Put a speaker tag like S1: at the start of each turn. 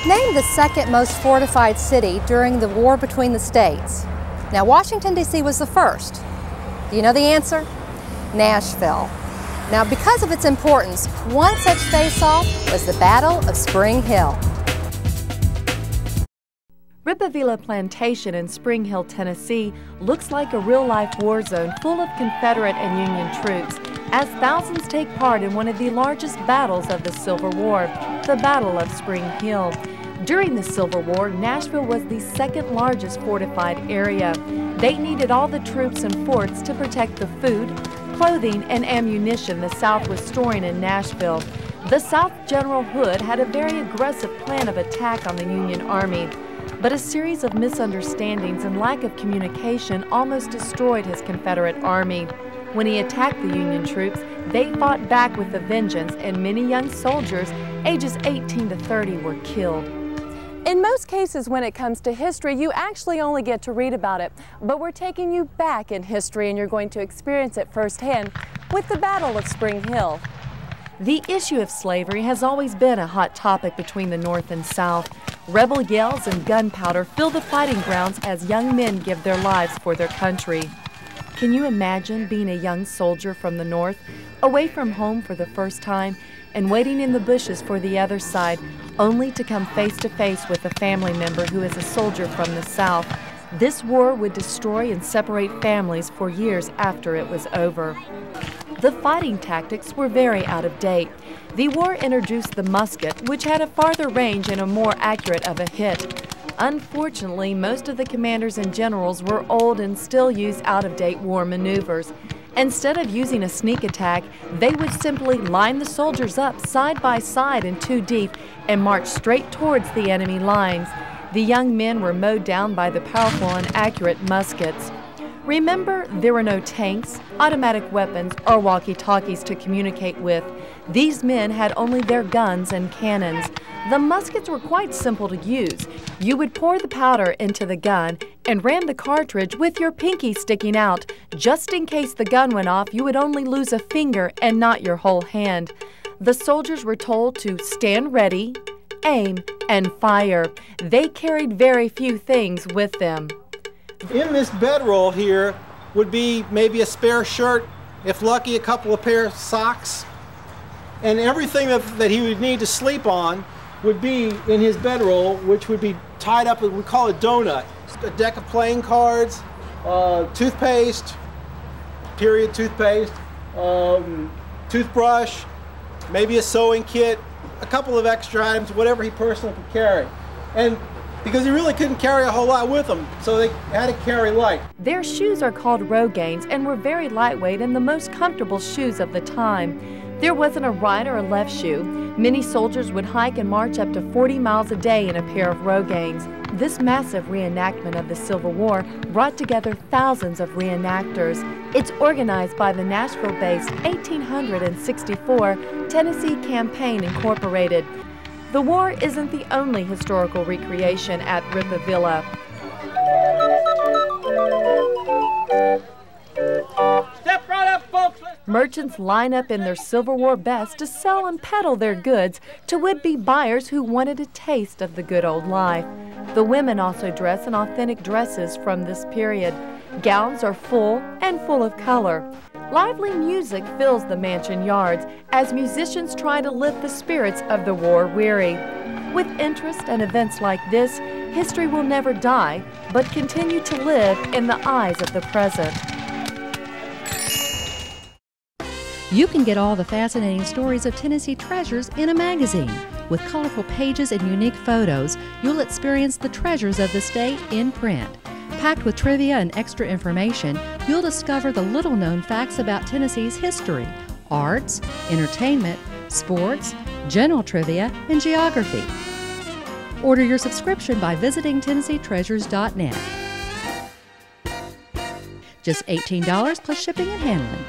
S1: named the second most fortified city during the war between the states. Now, Washington, D.C. was the first. Do you know the answer? Nashville. Now, because of its importance, one such face-off was the Battle of Spring Hill.
S2: Rippavilla Plantation in Spring Hill, Tennessee looks like a real-life war zone full of Confederate and Union troops as thousands take part in one of the largest battles of the Civil War, the Battle of Spring Hill. During the Civil War, Nashville was the second largest fortified area. They needed all the troops and forts to protect the food, clothing, and ammunition the South was storing in Nashville. The South General Hood had a very aggressive plan of attack on the Union Army, but a series of misunderstandings and lack of communication almost destroyed his Confederate army. When he attacked the Union troops, they fought back with a vengeance, and many young soldiers, ages 18 to 30, were killed.
S3: In most cases when it comes to history, you actually only get to read about it, but we're taking you back in history and you're going to experience it firsthand with the Battle of Spring Hill.
S2: The issue of slavery has always been a hot topic between the North and South. Rebel yells and gunpowder fill the fighting grounds as young men give their lives for their country. Can you imagine being a young soldier from the North, away from home for the first time, and waiting in the bushes for the other side, only to come face to face with a family member who is a soldier from the South? This war would destroy and separate families for years after it was over. The fighting tactics were very out of date. The war introduced the musket, which had a farther range and a more accurate of a hit. Unfortunately, most of the commanders and generals were old and still used out-of-date war maneuvers. Instead of using a sneak attack, they would simply line the soldiers up side by side and two deep and march straight towards the enemy lines. The young men were mowed down by the powerful and accurate muskets. Remember, there were no tanks, automatic weapons, or walkie-talkies to communicate with. These men had only their guns and cannons. The muskets were quite simple to use. You would pour the powder into the gun and ram the cartridge with your pinky sticking out. Just in case the gun went off, you would only lose a finger and not your whole hand. The soldiers were told to stand ready, aim, and fire. They carried very few things with them.
S4: In this bedroll here would be maybe a spare shirt, if lucky a couple of pair of socks, and everything that he would need to sleep on would be in his bedroll, which would be tied up, we call it donut. A deck of playing cards, toothpaste, period toothpaste, toothbrush, maybe a sewing kit, a couple of extra items, whatever he personally could carry. And because he really couldn't carry a whole lot with him, so they had to carry light.
S2: Their shoes are called Rogaines and were very lightweight and the most comfortable shoes of the time. There wasn't a right or a left shoe. Many soldiers would hike and march up to 40 miles a day in a pair of Rogaines. This massive reenactment of the Civil War brought together thousands of reenactors. It's organized by the Nashville-based 1864 Tennessee Campaign Incorporated. The war isn't the only historical recreation at Rippavilla.
S4: Step right up, folks!
S2: Merchants line up in their Civil War best to sell and peddle their goods to would-be buyers who wanted a taste of the good old life. The women also dress in authentic dresses from this period. Gowns are full and full of color. Lively music fills the mansion yards as musicians try to lift the spirits of the war-weary. With interest and events like this, history will never die, but continue to live in the eyes of the present.
S5: You can get all the fascinating stories of Tennessee treasures in a magazine. With colorful pages and unique photos, you'll experience the treasures of the state in print. Packed with trivia and extra information, you'll discover the little-known facts about Tennessee's history, arts, entertainment, sports, general trivia, and geography. Order your subscription by visiting TennesseeTreasures.net. Just $18 plus shipping and handling.